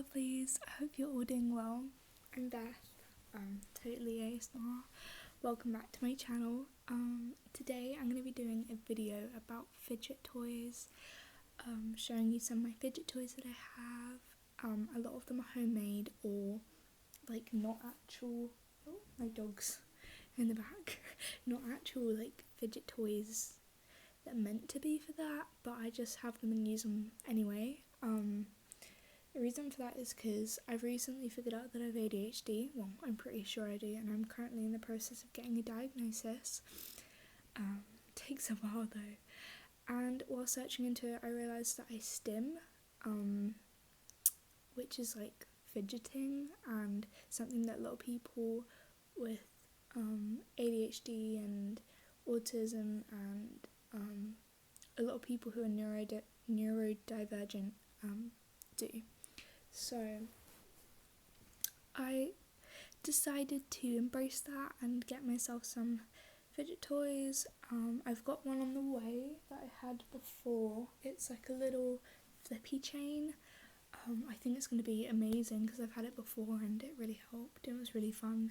lovelies, I hope you're all doing well. I'm Beth, totally ASMR. Welcome back to my channel. Today I'm going to be doing a video about fidget toys, showing you some of my fidget toys that I have. A lot of them are homemade or like not actual, my dog's in the back, not actual like fidget toys that are meant to be for that, but I just have them and use them anyway. The reason for that is because I've recently figured out that I have ADHD. Well, I'm pretty sure I do, and I'm currently in the process of getting a diagnosis. Takes a while though. And while searching into it, I realised that I stim, which is like fidgeting, and something that a lot of people with ADHD and autism and a lot of people who are neurodivergent do. So I decided to embrace that and get myself some fidget toys. I've got one on the way that I had before. It's like a little flippy chain. I think it's going to be amazing because I've had it before and it really helped. It was really fun.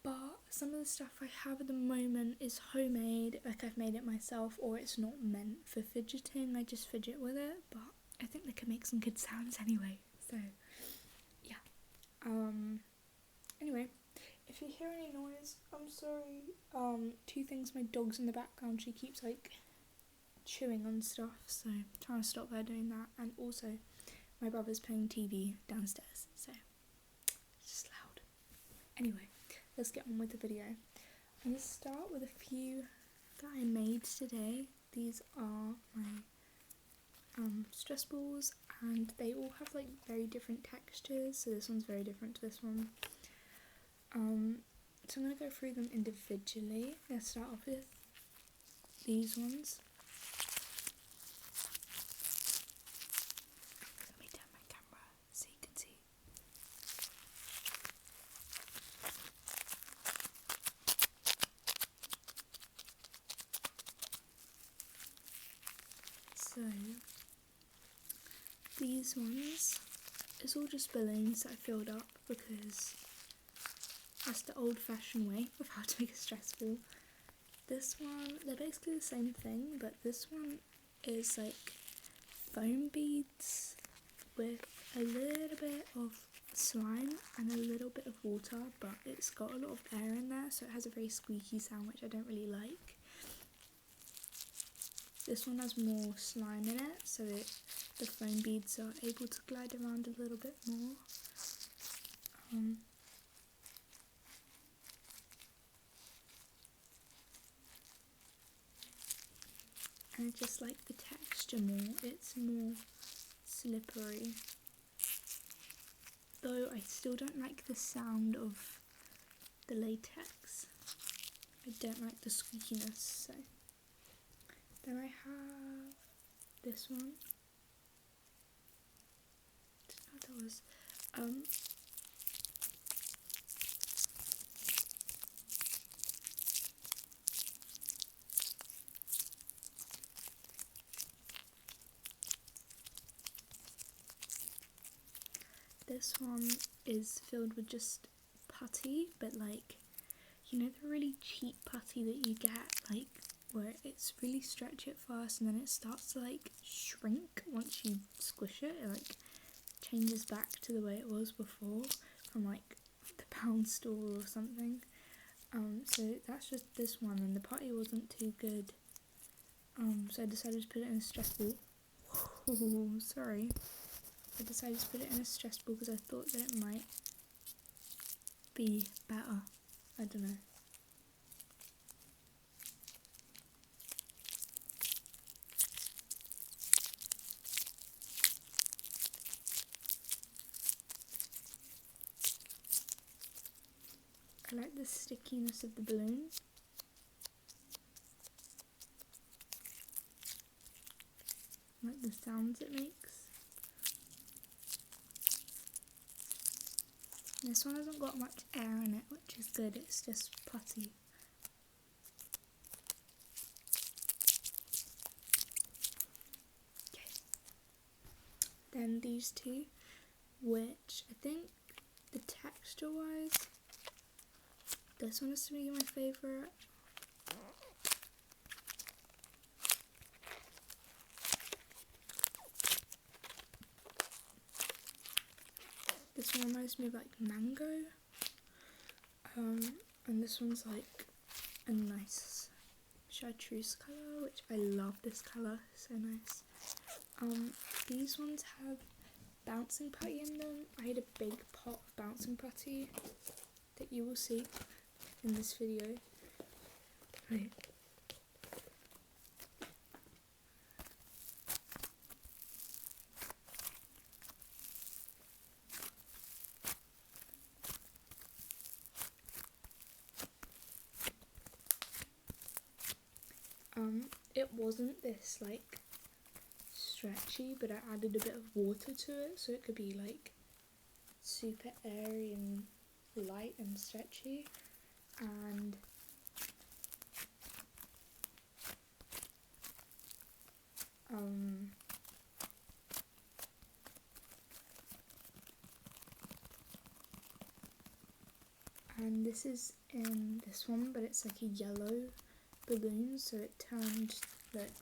But some of the stuff I have at the moment is homemade, like I've made it myself, or it's not meant for fidgeting. I just fidget with it, but I think they can make some good sounds anyway, so yeah. Anyway, if you hear any noise, I'm sorry. Two things: my dog's in the background, she keeps like chewing on stuff, so I'm trying to stop her doing that, and also my brother's playing TV downstairs, so it's just loud. Anyway, let's get on with the video. I'm going to start with a few that I made today. These are my stress balls, and they all have like very different textures, so this one's very different to this one. So I'm going to go through them individually. Let's start off with these ones. Let me turn my camera so you can see. So these ones, it's all just balloons that I filled up because that's the old-fashioned way of how to make a stress ball. This one, they're basically the same thing, but this one is like foam beads with a little bit of slime and a little bit of water, but it's got a lot of air in there, so it has a very squeaky sound, which I don't really like. This one has more slime in it, so the foam beads are able to glide around a little bit more. And I just like the texture more, it's more slippery. Though I still don't like the sound of the latex. I don't like the squeakiness, so. Then I have this one. I don't know what that was. This one is filled with just putty, but like, you know the really cheap putty that you get, like where it's really stretchy at first and then it starts to like shrink once you squish it. It like changes back to the way it was before from like the pound store or something. So that's just this one, and the putty wasn't too good. So I decided to put it in a stress ball. Sorry. I decided to put it in a stress ball because I thought that it might be better. I don't know. I like the stickiness of the balloon. I like the sounds it makes. This one hasn't got much air in it, which is good, it's just putty. Okay. Then these two. which I think the texture wise, this one is to be my favourite. This one reminds me of like mango, and this one's like a nice chartreuse colour, which I love this colour, so nice. These ones have bouncing putty in them. I had a big pot of bouncing putty that you will see in this video. Right. It wasn't this like stretchy, but I added a bit of water to it so it could be like super airy and light and stretchy. And this is in this one, but it's like a yellow balloon, so it turned like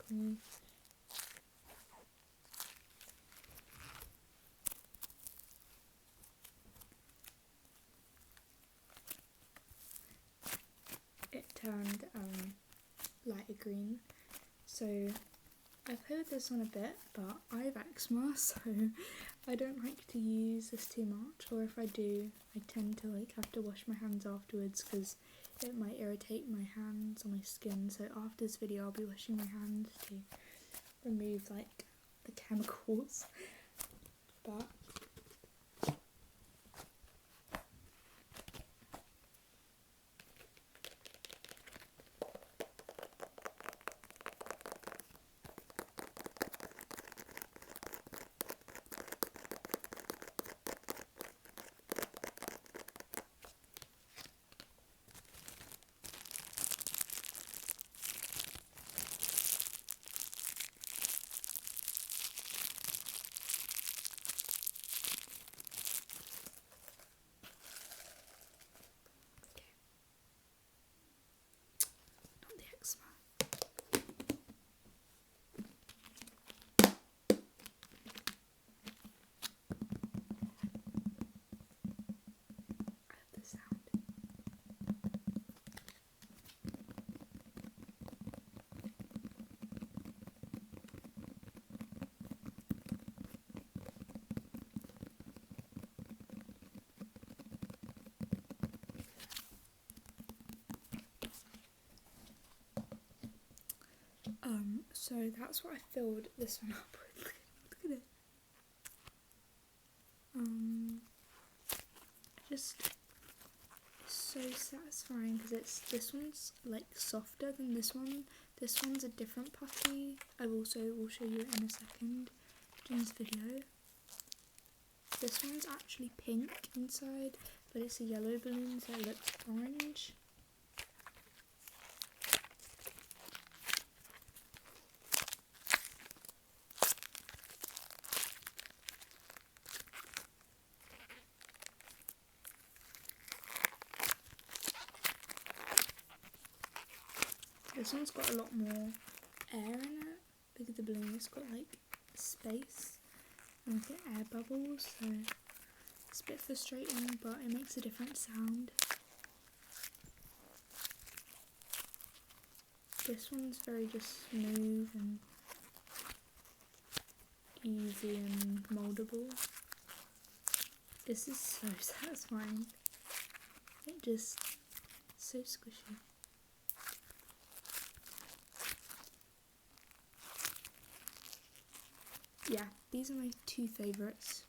lighter green. So I've heard this one a bit, but I have eczema, so I don't like to use this too much, or if I do, I tend to like have to wash my hands afterwards because it might irritate my hands or my skin. So after this video I'll be washing my hands to remove like the chemicals. But so that's what I filled this one up with. Look at it. Just it's so satisfying because this one's like softer than this one. This one's a different putty. I will show you it in a second in this video. This one's actually pink inside, but it's a yellow balloon, so it looks orange. This one's got a lot more air in it because the balloon has got like space and like air bubbles, so it's a bit frustrating, but it makes a different sound. This one's very just smooth and easy and mouldable. This is so satisfying. It just so squishy. Yeah, these are my two favourites.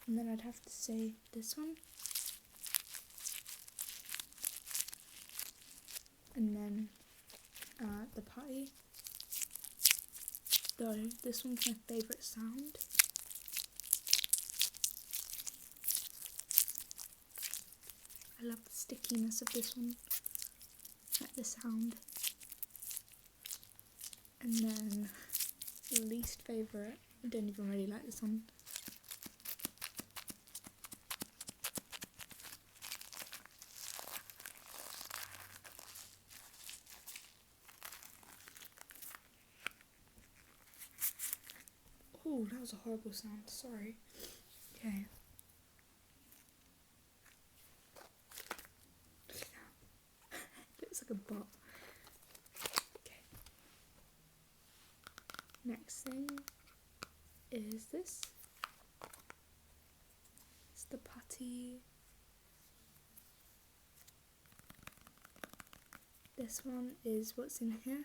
And then I'd have to say this one. And then the putty. Though this one's my favourite sound. I love the stickiness of this one. Like the sound. And then least favourite. I don't even really like this one. Oh, that was a horrible sound, sorry. Okay. Looks like a bot. Okay. Next thing is this. It's the putty. This one is what's in here.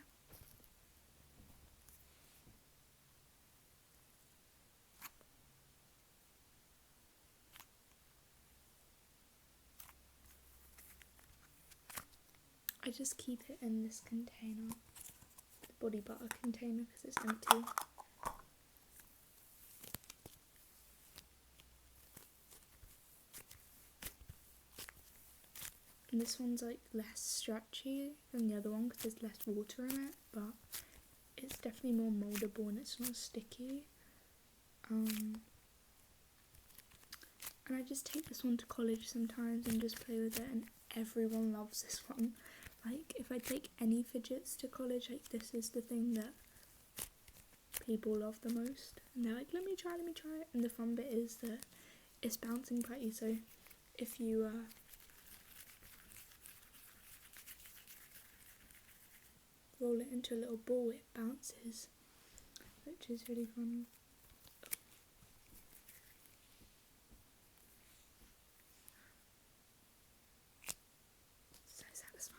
I just keep it in this container, the body butter container, because it's empty. And this one's like less stretchy than the other one because there's less water in it, but it's definitely more mouldable and it's not sticky. And I just take this one to college sometimes and just play with it, and everyone loves this one. Like, if I take any fidgets to college, like, this is the thing that people love the most. And they're like, let me try it. And the fun bit is that it's bouncing pretty, so if you roll it into a little ball, it bounces, which is really fun. So satisfying.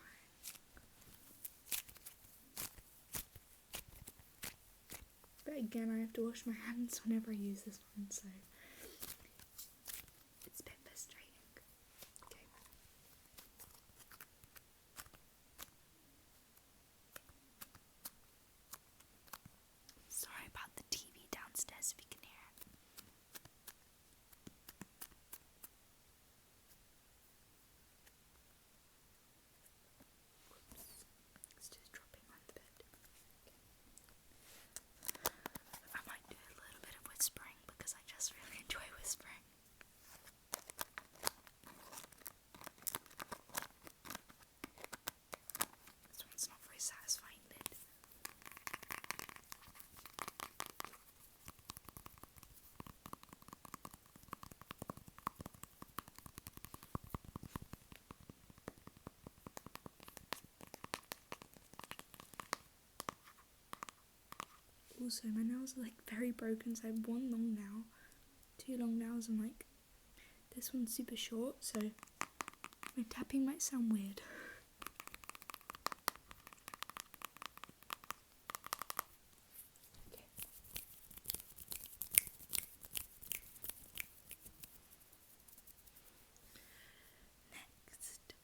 But again, I have to wash my hands whenever I use this one, so it's a bit frustrating. Okay. Sorry about the TV downstairs if you can hear it. Whoops. It's just dropping on the bed. I might do a little bit of whispering because I just really enjoy whispering. This one's not very satisfying lid. Also, my nails are like very broken, so I have one long nail, 2 long nails, and like this one's super short, so my tapping might sound weird. Okay. Next.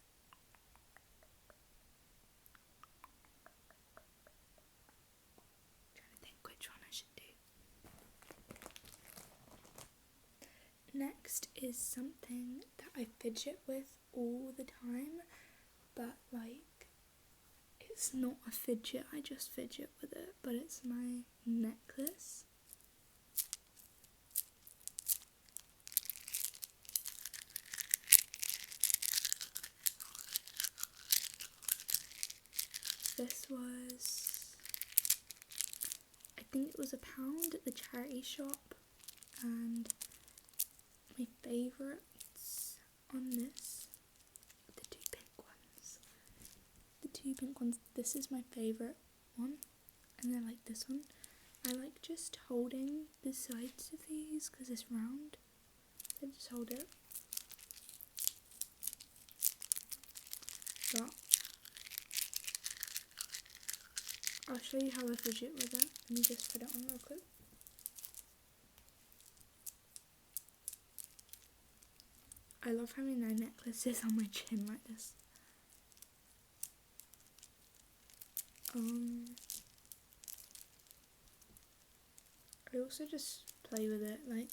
Trying to think which one I should do. Next is something that I fidget with all the time, but like it's not a fidget, I just fidget with it, but it's my necklace. This was, I think it was £1 at the charity shop, and my favourites on this, the 2 pink ones. The 2 pink ones, this is my favourite one, and then like this one. I like just holding the sides of these because it's round. So I just hold it. But I'll show you how I fidget with it. Let me just put it on real quick. I love having my necklaces on my chin like this. I also just play with it, like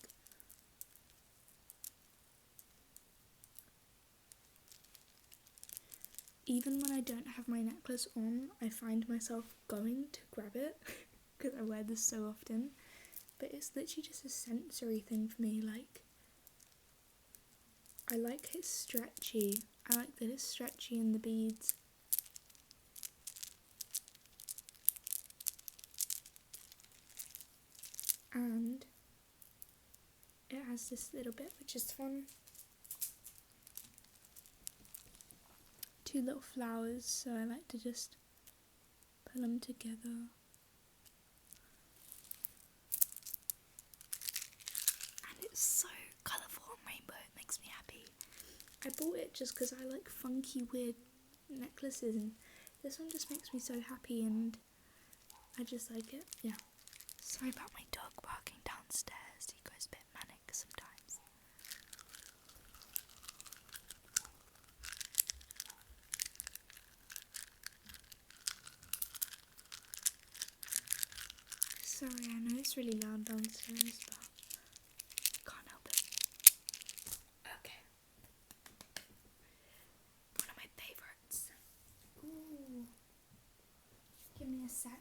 even when I don't have my necklace on, I find myself going to grab it because I wear this so often. But it's literally just a sensory thing for me. Like, I like it's stretchy. I like that it's stretchy in the beads. and it has this little bit which is fun. Two little flowers, so I like to just put them together. And it's so colourful and rainbow, it makes me happy. I bought it just because I like funky, weird necklaces, and this one just makes me so happy and I just like it. Yeah. Sorry about my dog barking downstairs, he goes a bit manic sometimes. Sorry, I know it's really loud downstairs, but I can't help it. Okay. One of my favourites. Ooh. Give me a sec.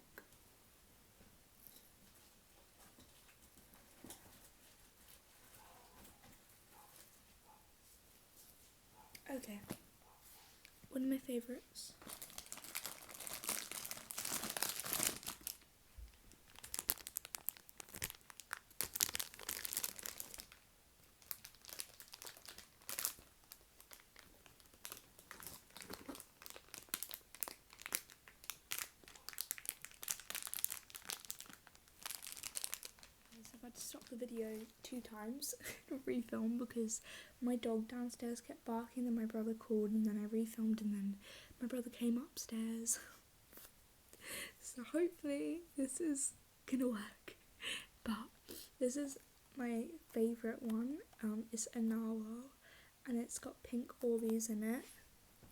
Okay. One of my favourites. I've had to stop the video 2 times to refilm because my dog downstairs kept barking, and my brother called, and then I refilmed, and then my brother came upstairs. So hopefully this is gonna work. But this is my favourite one. It's a narwhal and it's got pink Orbeez in it.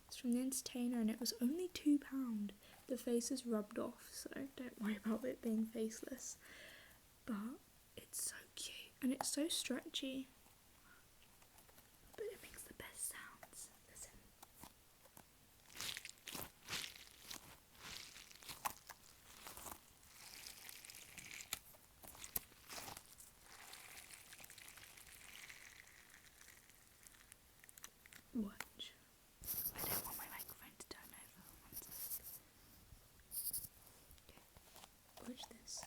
It's from the Entertainer and it was only £2. The face is rubbed off, so don't worry about it being faceless. But it's so cute and it's so stretchy. But it makes the best sounds. Listen. Watch. I don't want my microphone to turn over. One sec. Okay. Watch this.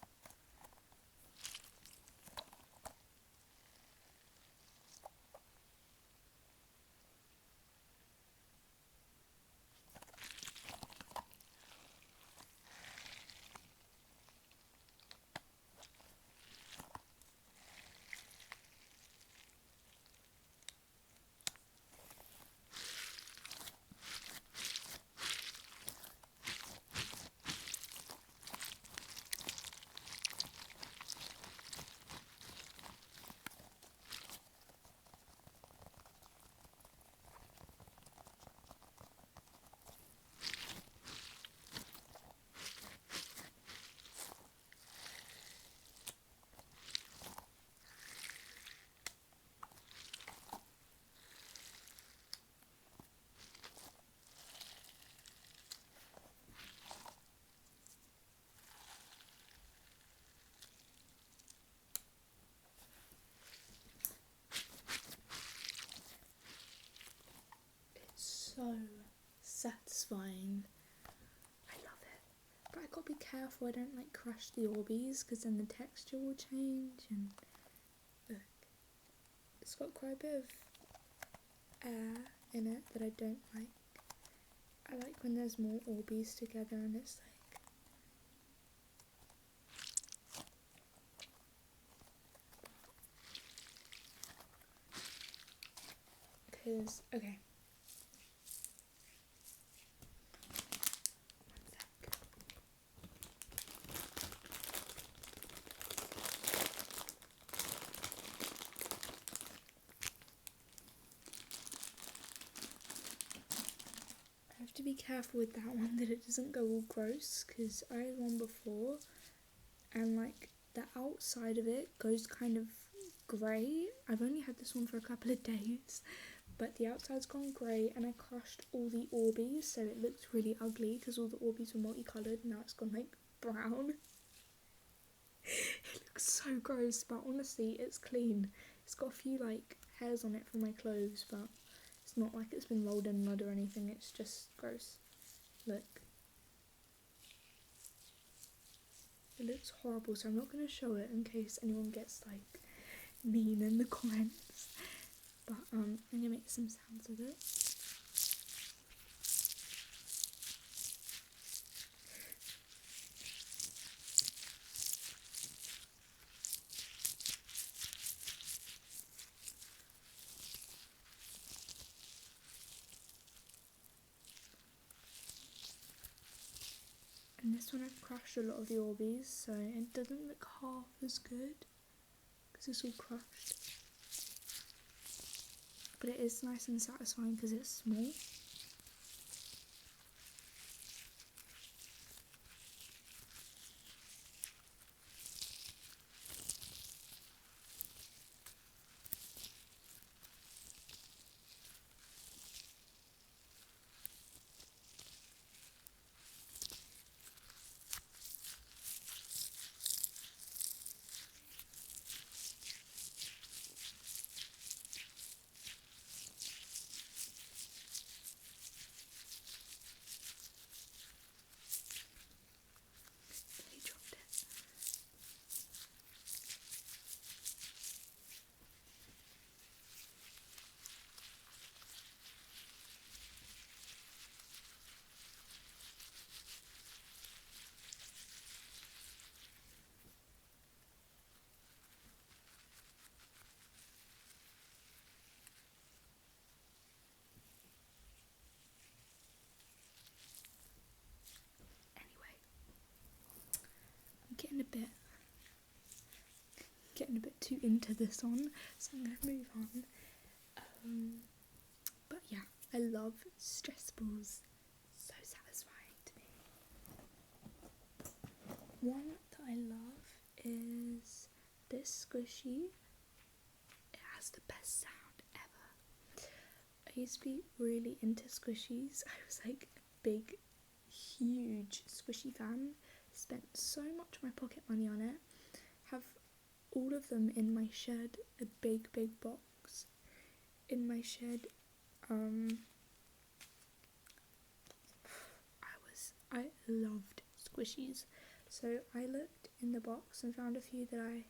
So satisfying. I love it. But I gotta be careful I don't like crush the Orbeez because then the texture will change. And look, it's got quite a bit of air in it that I don't like. I like when there's more Orbeez together and it's like because okay. I have to be careful with that one that it doesn't go all gross because I had one before and like the outside of it goes kind of grey. I've only had this one for a couple of days, but the outside's gone grey and I crushed all the Orbeez, so it looks really ugly because all the Orbeez were multicoloured and now it's gone like brown. It looks so gross, but honestly it's clean. It's got a few like hairs on it from my clothes, but it's not like it's been rolled in mud or anything, it's just gross. Look. It looks horrible, so I'm not going to show it in case anyone gets like mean in the comments. But I'm going to make some sounds with it. And this one I've crushed a lot of the Orbeez, so it doesn't look half as good because it's all crushed. But it is nice and satisfying because it's small. He dropped it. Anyway, I'm getting a bit too into this one, so I'm gonna move on. But yeah, I love stress balls. So satisfying to me. One that I love is this squishy. It has the best sound ever. I used to be really into squishies. I was like a big, huge squishy fan. Spent so much of my pocket money on it. Have all of them in my shed, a big box in my shed. I loved squishies, so I looked in the box and found a few that I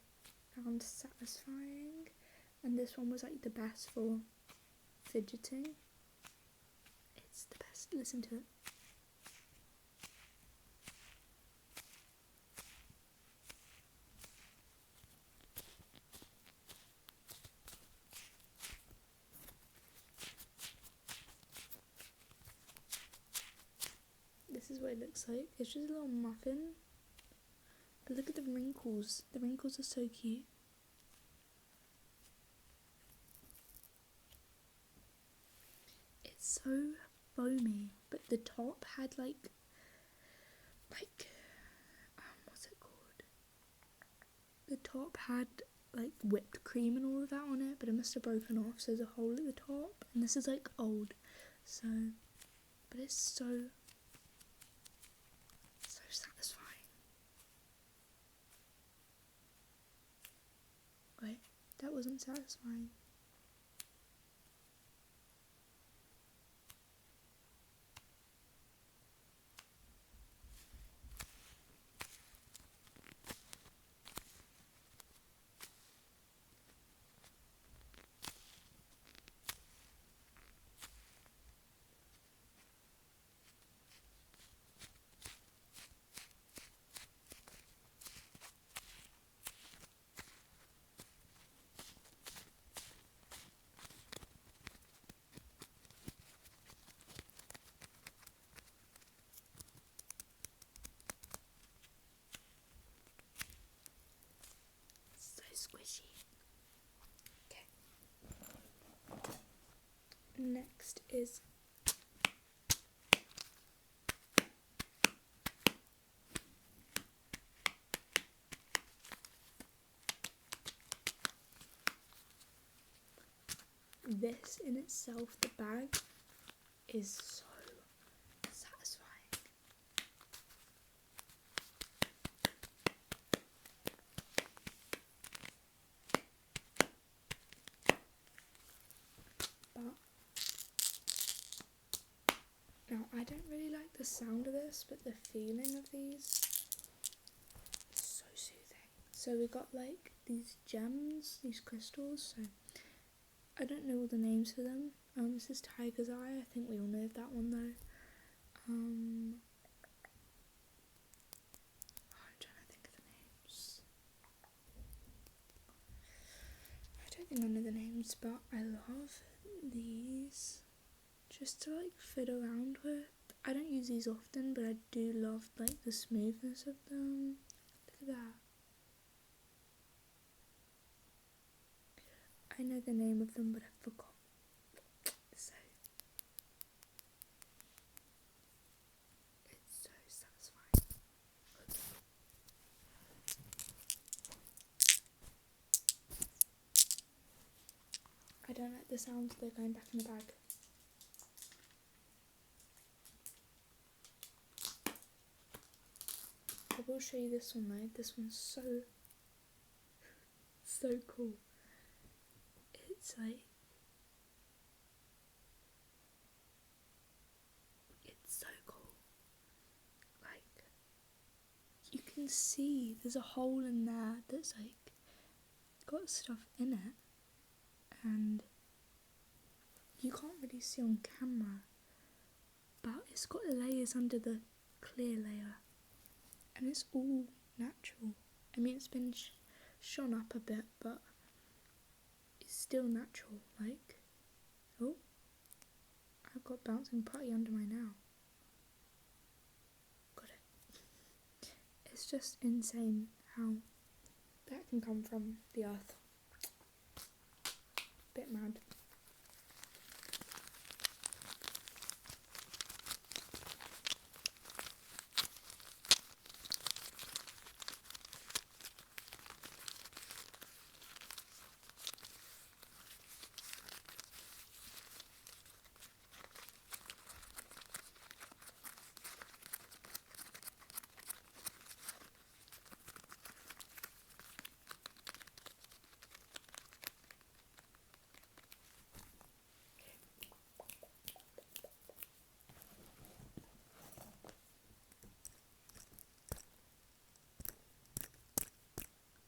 found satisfying, and this one was like the best for fidgeting. It's the best. Listen to it. This is what it looks like. It's just a little muffin. But look at the wrinkles. The wrinkles are so cute. It's so foamy, but the top had like what's it called? The top had like whipped cream and all of that on it, but it must have broken off, so there's a hole at the top, and this is like old, so, but it's so satisfying. Wait, that wasn't satisfying. Squishy. Okay. Next is this in itself. The bag is so satisfying. But now I don't really like the sound of this, but the feeling of these is So we got like these gems, these crystals, so I don't know all the names for them. This is Tiger's Eye, I think we all know that one though. I'm trying to think of the names. I don't think I know the names, but I love these just to like fit around with. I don't use these often, but I do love like the smoothness of them. Look at that. I know the name of them, but I forgot. So it's so satisfying. I don't like the sound, they're going back in the bag. I will show you this one though. This one's so cool. It's like, it's so cool. Like, you can see there's a hole in there that's like got stuff in it, and you can't really see on camera, but it's got layers under the clear layer, and it's all natural. I mean, it's been shone up a bit, but it's still natural. Like, oh, I've got bouncing putty under my nail. Got it. It's just insane how that can come from the earth. Bit mad.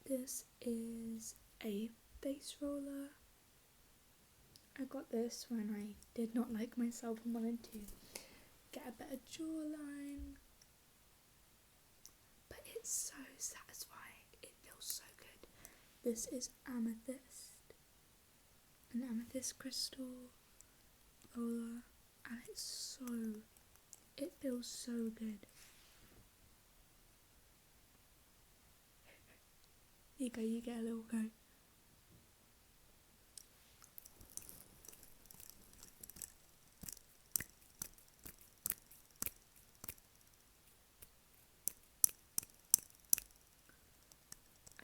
This is a face roller. I got this when I did not like myself and wanted to get a better jawline. But it's so satisfying. It feels so good. This is amethyst. An amethyst crystal roller. And it feels so good. You go, you get a little go. I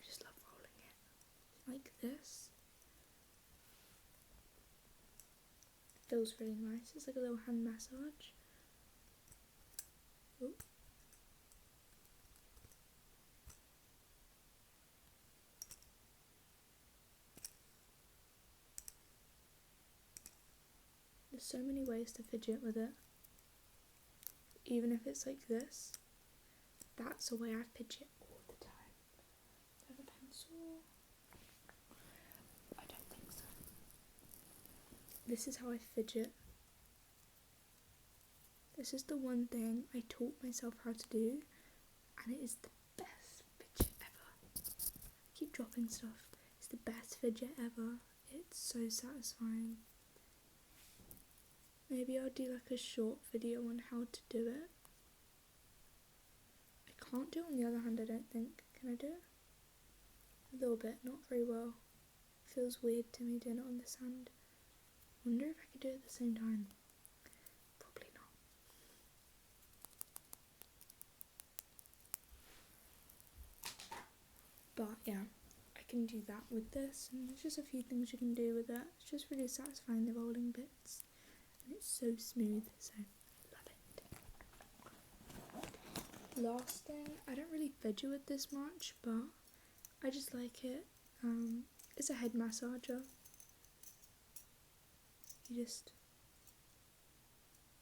just love rolling it like this. It feels really nice. It's like a little hand massage. Ooh. There's so many ways to fidget with it. Even if it's like this, that's the way I fidget all the time. Do I have a pencil? I don't think so. This is how I fidget. This is the one thing I taught myself how to do, and it is the best fidget ever. I keep dropping stuff. It's the best fidget ever. It's so satisfying. Maybe I'll do like a short video on how to do it. I can't do it on the other hand, I don't think. Can I do it? A little bit, not very well. Feels weird to me doing it on this hand. Wonder if I could do it at the same time. Probably not. But yeah, I can do that with this, and there's just a few things you can do with it. It's just really satisfying, the rolling bits. And it's so smooth, so love it. Last thing, I don't really fidget with this much, but I just like it. It's a head massager. You just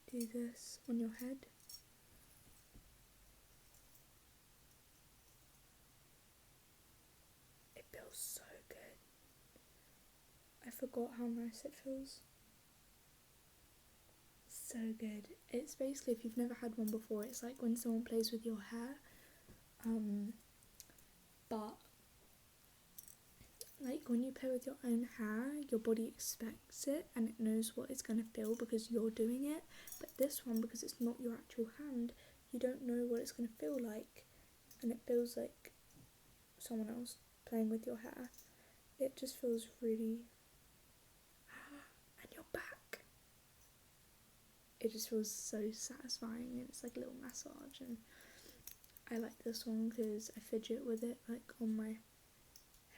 do this on your head. feels so good. I forgot how nice it feels. So good. It's basically, if you've never had one before, it's like when someone plays with your hair, but like when you play with your own hair, your body expects it and it knows what it's going to feel because you're doing it. But this one, because it's not your actual hand, you don't know what it's going to feel like, and it feels like someone else playing with your hair. It just feels really and your back, it just feels so satisfying, and it's like a little massage. And I like this one because I fidget with it like on my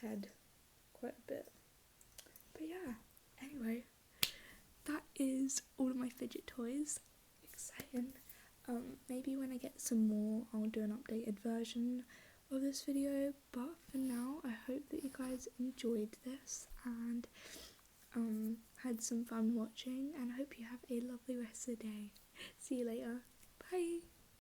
head quite a bit. But yeah, anyway, that is all of my fidget toys. Exciting. Maybe when I get some more, I'll do an updated version of this video, but for now I hope that you guys enjoyed this and had some fun watching, and I hope you have a lovely rest of the day. See you later. Bye.